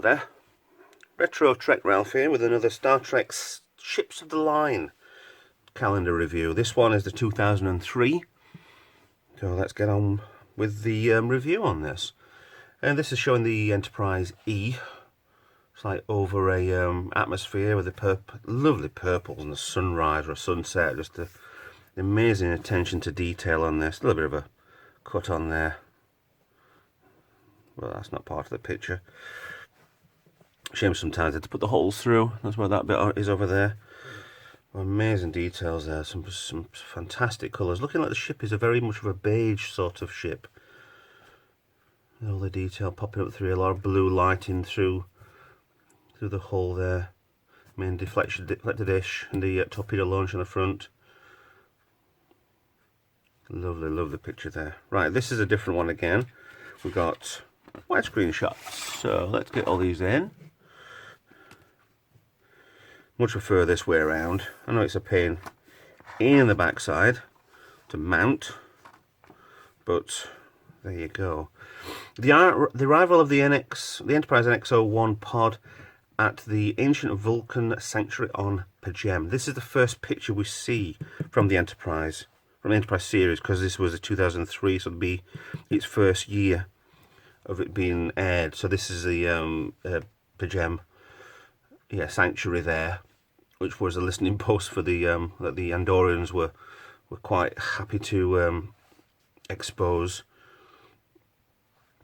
there, Retro Trek Ralph here with another Star Trek Ships of the Line calendar review. This one is the 2003, so let's get on with the review on this. And this is showing the Enterprise E. It's like over a atmosphere with the lovely purples and the sunrise or sunset. Just the amazing attention to detail on this. A little bit of a cut on there. Well, that's not part of the picture. Shame sometimes they had to put the holes through. That's where that bit is over there. Amazing details there. Some fantastic colours. Looking like the ship is a very much of a beige sort of ship. All the detail popping up through, a lot of blue lighting through the hull there. Main deflected dish and the torpedo launch on the front. Lovely, lovely picture there. Right, this is a different one again. We've got widescreen shots. So let's get all these in. Much prefer this way around. I know it's a pain in the backside to mount, but there you go. The arrival of the Enterprise NX-01 pod at the ancient Vulcan sanctuary on Pajem. This is the first picture we see from the Enterprise series, because this was a 2003, so it'll be its first year of it being aired. So this is the Pajem, sanctuary there, which was a listening post for the that the Andorians were quite happy to expose.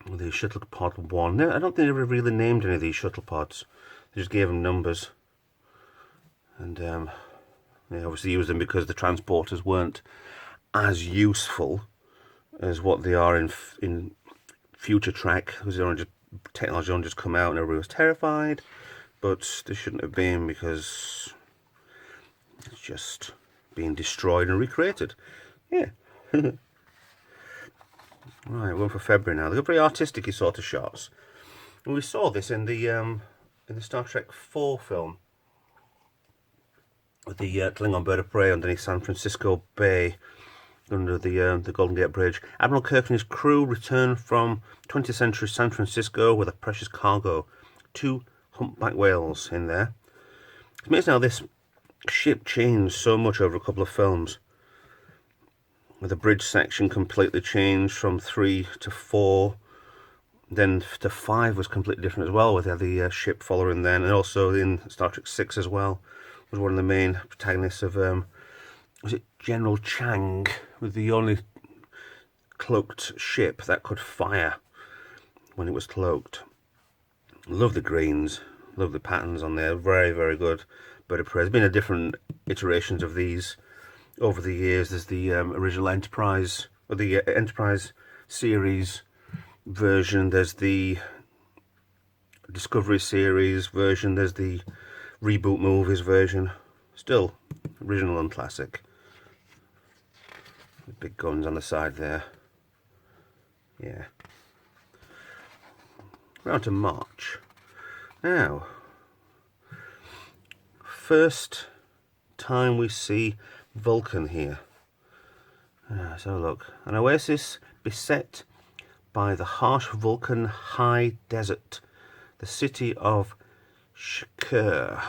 The shuttle pod 1. I don't think they ever really named any of these shuttle pods. They just gave them numbers, and they obviously used them because the transporters weren't as useful as what they are in future Trek, because technology only just come out and everybody was terrified. But they shouldn't have been, because it's just being destroyed and recreated. Yeah. Right, one for February now. They've got very artistic sort of shots. And we saw this in the Star Trek 4 film, with the Klingon bird of prey underneath San Francisco Bay, under the Golden Gate Bridge. Admiral Kirk and his crew return from 20th century San Francisco with a precious cargo. 2 humpback whales in there. It's amazing how this ship changed so much over a couple of films. With the bridge section completely changed from 3 to 4, then to 5 was completely different as well, with the ship following then, and also in Star Trek 6 as well, was one of the main protagonists of, was it General Chang, with the only cloaked ship that could fire when it was cloaked. Love the greens, love the patterns on there, very, very good bird of prey. There's been a different iterations of these over the years. There's the original Enterprise, or the Enterprise series version, there's the Discovery series version, there's the reboot movies version. Still original and classic. Big guns on the side there. Yeah. Round to March. Now, first time we see Vulcan here. So look, an oasis beset by the harsh Vulcan high desert, the city of Shakir.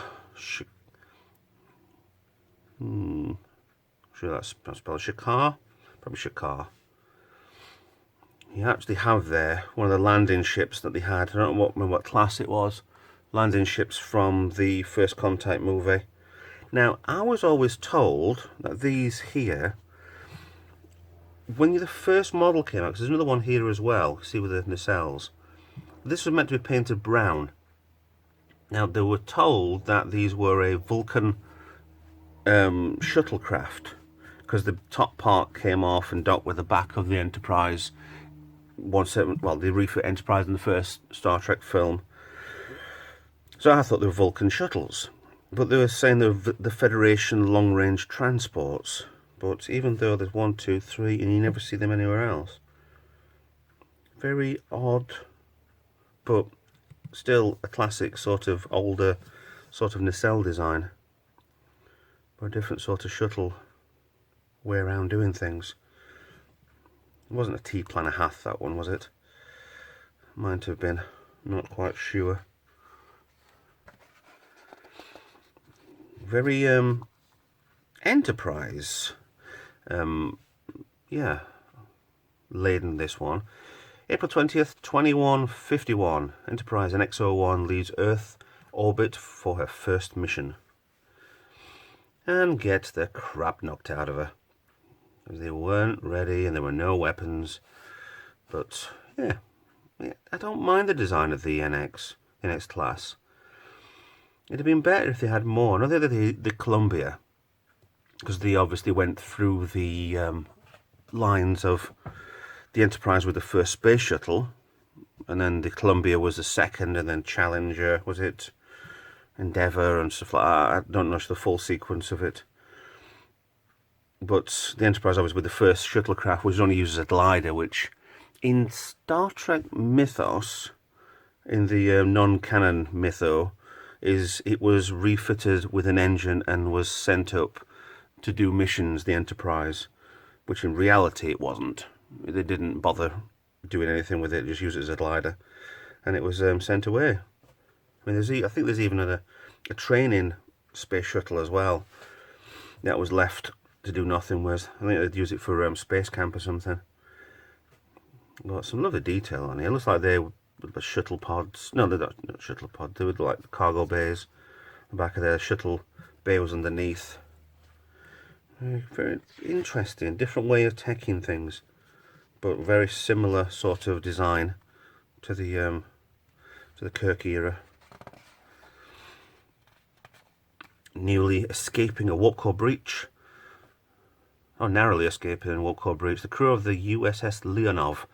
Sure that's spelled Shakar, probably Shakar. You actually have there one of the landing ships that they had. I don't remember what class it was. Landing ships from the First Contact movie. Now, I was always told that these here, when the first model came out, because there's another one here as well, see with the nacelles, this was meant to be painted brown. Now, they were told that these were a Vulcan shuttlecraft, because the top part came off and docked with the back of the Enterprise. The refit Enterprise in the first Star Trek film. So I thought they were Vulcan shuttles. But they were saying they're the Federation long-range transports. But even though there's 1, 2, 3, and you never see them anywhere else. Very odd, but still a classic sort of older sort of nacelle design. But a different sort of shuttle way around doing things. It wasn't a T-planar Hath, that one, was it? Might have been, not quite sure. very Enterprise, yeah, laden this one. April 20th, 2151. Enterprise NX-01 leaves Earth orbit for her first mission. And gets the crap knocked out of her. They weren't ready and there were no weapons. But, yeah, I don't mind the design of the NX class. It'd have been better if they had more. I know the Columbia, because they obviously went through the lines of the Enterprise with the first space shuttle, and then the Columbia was the second, and then Challenger, was it? Endeavour and stuff like that. I don't know the full sequence of it. But the Enterprise obviously with the first shuttlecraft was only used as a glider, which in Star Trek mythos, in the non-canon mytho, it was refitted with an engine and was sent up to do missions, the Enterprise, which in reality it wasn't. They didn't bother doing anything with it, just use it as a glider, and it was sent away. I mean, I think there's even a training space shuttle as well that was left to do nothing with. I think they'd use it for space camp or something. Got some lovely detail on here. It looks like they were the shuttle pods. No, they're not shuttle pods. They were like the cargo bays. The back of their shuttle bay was underneath. Very interesting. Different way of teching things, but very similar sort of design to the Kirk era. Newly escaping a warp core breach. Narrowly escaping a warp core breach. The crew of the USS Leonov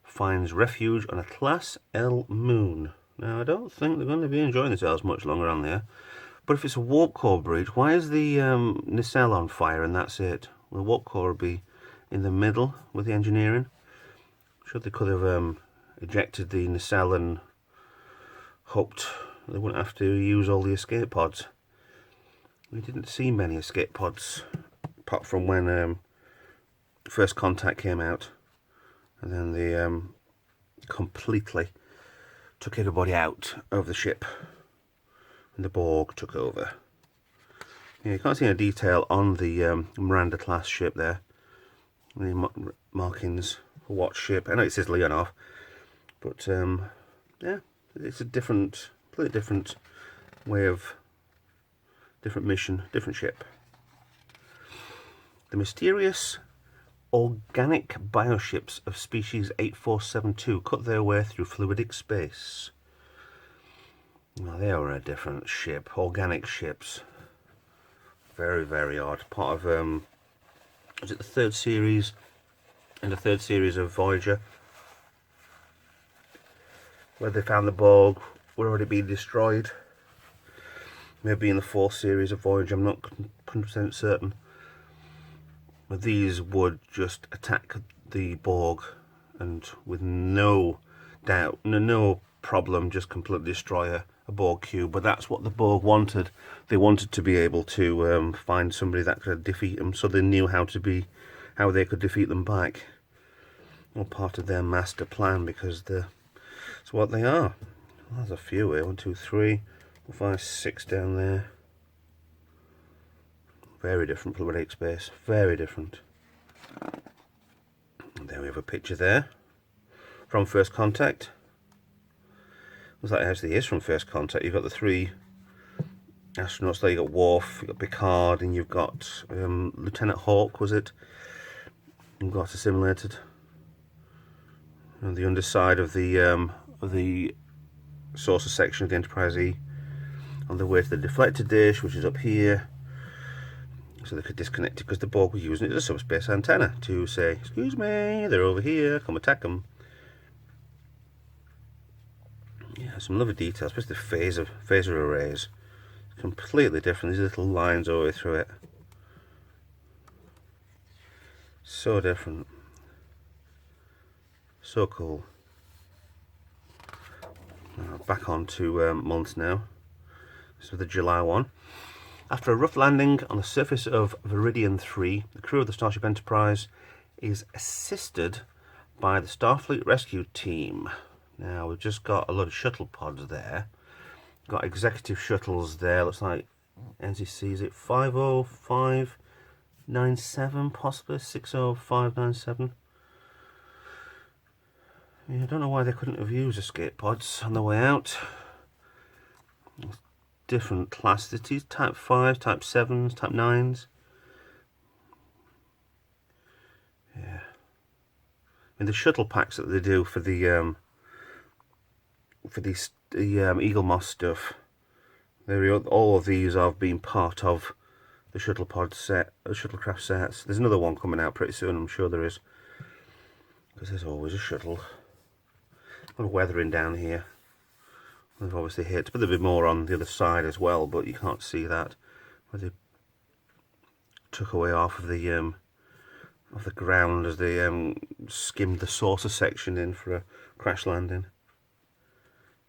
finds refuge on a Class L moon. Now, I don't think they're going to be enjoying themselves much longer on there. But if it's a warp core breach, why is the nacelle on fire and that's it? Well, the warp core would be in the middle with the engineering. I'm sure they could have ejected the nacelle and hoped they wouldn't have to use all the escape pods. We didn't see many escape pods, apart from when First Contact came out. And then they completely took everybody out of the ship. And the Borg took over. Yeah, you can't see any detail on the Miranda class ship there. Any markings for what ship. I know it says Leonov. But yeah, it's a completely different way of, different mission, different ship. The mysterious organic bioships of species 8472 cut their way through fluidic space. Well, they were a different ship. Organic ships. Very, very odd. Part of, was it the third series? In the third series of Voyager, where they found the Borg were already being destroyed. Maybe in the fourth series of Voyager, I'm not 100% certain. But these would just attack the Borg and with no doubt, no problem, just completely destroy a Borg cube. But that's what the Borg wanted. They wanted to be able to find somebody that could defeat them, so they knew how they could defeat them back. All part of their master plan, because it's what they are. Well, there's a few here. 1, 2, 3, 4, 5, 6 down there. Very different fluidic space. Very different. And there we have a picture there from First Contact. Looks like it actually is from First Contact. You've got the 3 astronauts there. You've got Worf, you've got Picard, and you've got Lieutenant Hawk, was it? You've got assimilated. And the underside of the saucer section of the Enterprise E, on the way to the deflector dish, which is up here, so they could disconnect it, because the Borg were using it as a subspace antenna to say, excuse me, they're over here, come attack them. Yeah, some lovely details, especially the phaser arrays. Completely different. These little lines all the way through it. So different. So cool. Back on to months now. This is the July one. After a rough landing on the surface of Viridian 3, the crew of the Starship Enterprise is assisted by the Starfleet Rescue Team. Now, we've just got a lot of shuttle pods there. Got executive shuttles there. Looks like NCC, is it 50597, possibly 60597? Yeah, I don't know why they couldn't have used escape pods on the way out. Different classities, type 5, type 7s, type 9s. Yeah. And the shuttle packs that they do for the Eaglemoss stuff, all of these have been part of the shuttle pod set, the shuttlecraft sets. There's another one coming out pretty soon, I'm sure there is, because there's always a shuttle. A lot of weathering down here. They've obviously hit, but there'll be more on the other side as well, but you can't see that, where they took away half of the ground as they skimmed the saucer section in for a crash landing.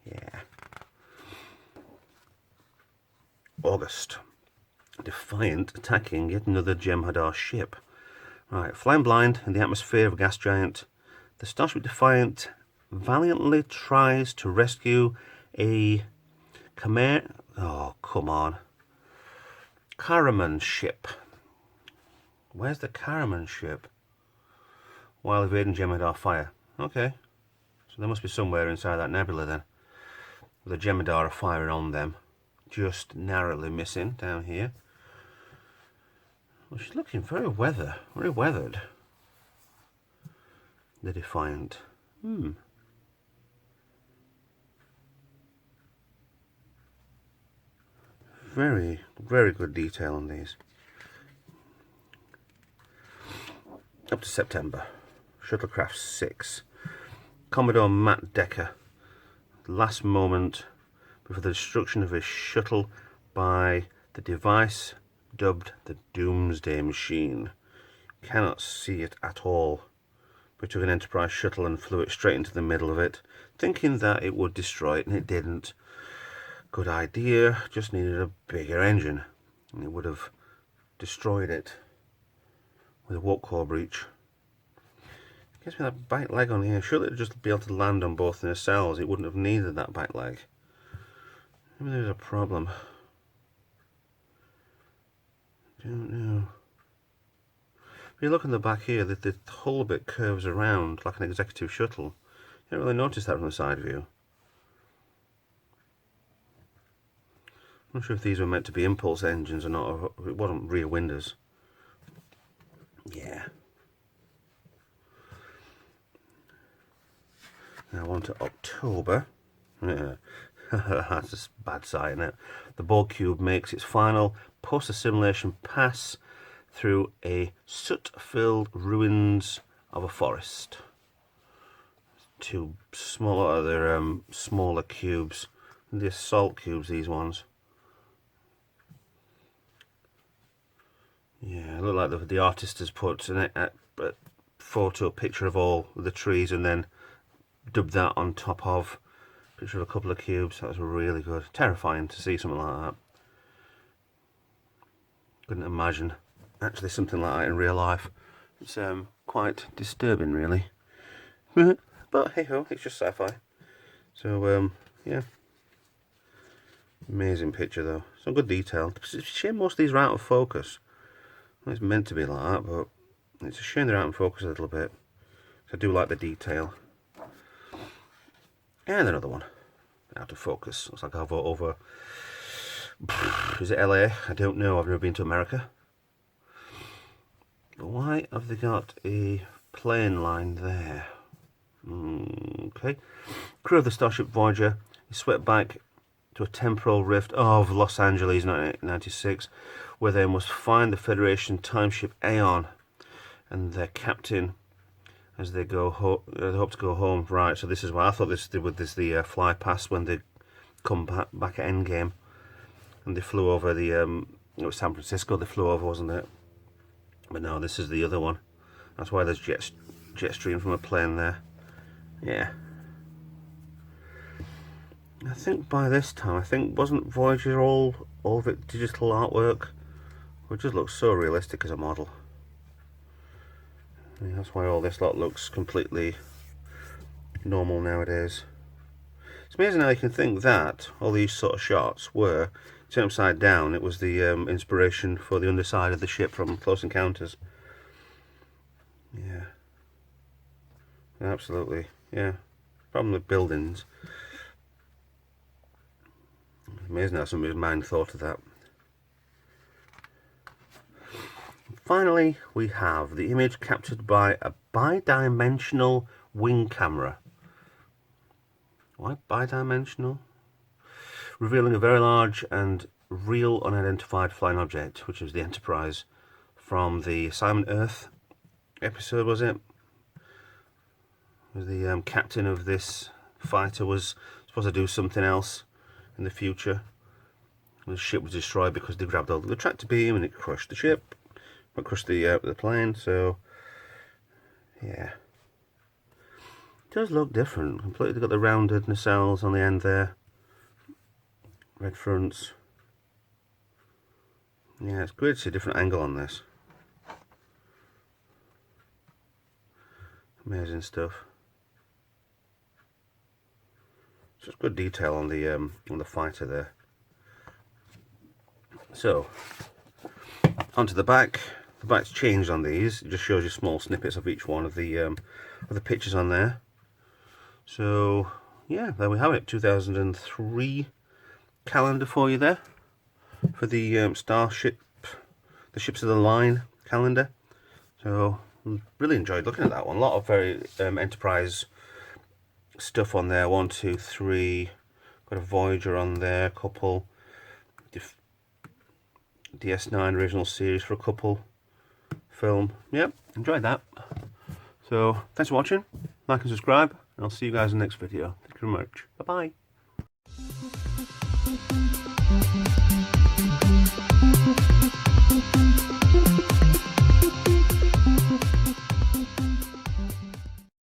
Yeah. August. Defiant attacking yet another Jem'Hadar ship. Right, flying blind in the atmosphere of a gas giant, the Starship Defiant valiantly tries to rescue a Khmer... Oh, come on. Karaman ship. Where's the Karaman ship? While evading Jem'Hadar fire. Okay. So they must be somewhere inside that nebula then. The Jem'Hadar are firing on them. Just narrowly missing down here. Well, she's looking very weathered. The Defiant. Very, very good detail on these. Up to September. Shuttlecraft 6. Commodore Matt Decker. Last moment before the destruction of his shuttle by the device dubbed the Doomsday Machine. Cannot see it at all. We took an Enterprise shuttle and flew it straight into the middle of it, thinking that it would destroy it, and it didn't. Good idea, just needed a bigger engine, and it would have destroyed it with a warp core breach. Gives me that back leg on here. Surely it would just be able to land on both nacelles. It wouldn't have needed that back leg. Maybe there's a problem. Don't know. If you look in the back here, the whole bit curves around like an executive shuttle. You don't really notice that from the side view. I'm not sure if these were meant to be impulse engines or not, or if it wasn't rear windows. Yeah. Now on to October. That's a bad sight, isn't it? The Borg cube makes its final post-assimilation pass through a soot-filled ruins of a forest. Two smaller cubes. The assault cubes, these ones. Yeah, it look like the artist has put a photo, a picture of all the trees, and then dubbed that on top of a picture of a couple of cubes. That was really good. Terrifying to see something like that. Couldn't imagine actually something like that in real life. It's quite disturbing, really. But hey ho, it's just sci-fi. So yeah, amazing picture though. Some good detail. It's a shame most of these are out of focus. Well, it's meant to be like that, but it's a shame they're out of focus a little bit. I do like the detail. And another one out of focus. Looks like I've over. Is it LA? I don't know. I've never been to America. But why have they got a plane line there? Okay. Crew of the Starship Voyager is swept back to a temporal rift of Los Angeles 1996, where they must find the Federation timeship Aeon and their captain as they go they hope to go home. Right, so this is why I thought this the fly past when they come back at Endgame, and they flew over the it was San Francisco they flew over, wasn't it? But no, this is the other one. That's why there's jet stream from a plane there. Yeah. I think by this time, wasn't Voyager all of it digital artwork? It just looks so realistic as a model. Yeah, that's why all this lot looks completely normal nowadays. It's amazing how you can think that all these sort of shots were turned upside down. It was the inspiration for the underside of the ship from Close Encounters. Yeah. Absolutely. Yeah. Problem with buildings. Amazing how somebody's mind thought of that. Finally, we have the image captured by a bidimensional wing camera. Why bidimensional? Revealing a very large and real unidentified flying object, which is the Enterprise from the Assignment Earth episode, was it? The captain of this fighter was supposed to do something else in the future. The ship was destroyed because they grabbed hold of the tractor beam and it crushed the ship. It crushed the plane, so yeah. It does look different. Completely got the rounded nacelles on the end there. Red fronts. Yeah, it's great to see a different angle on this. Amazing stuff. Just good detail on the fighter there. So, onto the back. The back's changed on these. It just shows you small snippets of each one of the pictures on there. So, yeah, there we have it. 2003 calendar for you there. For the Starship, the Ships of the Line calendar. So, really enjoyed looking at that one. A lot of very Enterprise stuff on there. 1, 2, 3. Got a Voyager on there. A couple. DS9 original series for a couple. Film. Yep, enjoyed that. So, thanks for watching. Like and subscribe. And I'll see you guys in the next video. Thank you very much. Bye-bye.